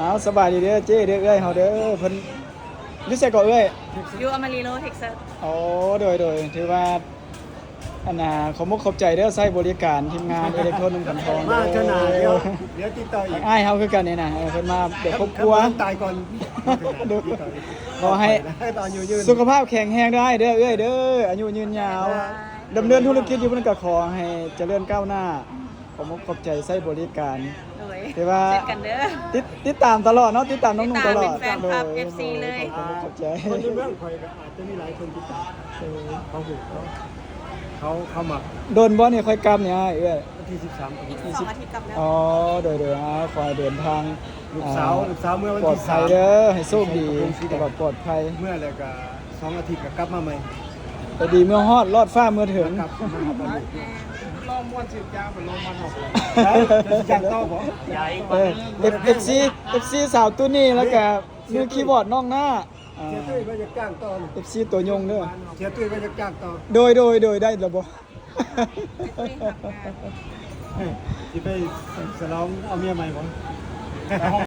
เอาสบายดีเด้อเจ้เด้อเอ้ยเฮาเด้อเพิ่นอยู่ไสก็เอ้ยอยู่อเมริโลเท็กซัสโอ้โดยถือว่าอันน่ะขอมุกขอบใจเด้อใช้บริการทีมงานอิเล็กทรอนิกส์กันทองมาขนาดเดี๋ยวติดต่ออีกอ้ายเฮาคือกันนี่นะเพิ่นมาเด็กครอบครัว ตายก่อน ขอให้ตอนอยู่ยืน สุขภาพแข็งแรงได้เด้อเอ้ยเด้ออายุยืนยาวดำเนินธุรกิจอยู่เพิ่นก็ขอให้เจริญก้าวหน้าขอมุกขอบใจใช้บริการโดยถือว่า เช่นกันเด้อติดตามตลอดเนาะติดตามน้องๆตลอด ติดตามเป็นแฟนคลับ FC เลย ขอบใจ คนในเมืองคอยก็อาจจะมีหลายคนติดตามเขาหูเขาหมัก โดนบ่เนี่ยค่อยกลับเนี่ยเอ้ย วันที่13 อีก2 อาทิตย์กลับแล้ว อ๋อโดยขอให้เดินทาง ลูกสาวเมื่อวัน ปลอด ที่ ภัยเด้อให้โชคดีตลอดปลอดภัย เมื่อแล้วก็2 อาทิตย์ก็กลับมาใหม่ แต่ดีเมื่อฮอดรอดฟ้าเมื่อถึง กลับมาหาลูก ลมวนสิบยาเป็นลมมันออกเลย จังต่อบ่ FC สาวตุ้นี่แล้วก็มือคีย์บอร์ดน้องหน้า เสียตุ้ยว่าจะจ้างต่อ FC ตัวยงเด้อ เสียตุ้ยว่าจะจ้างต่อ โดยได้แล้วบ่ ที่ไปสลองเอาเมียใหม่บ่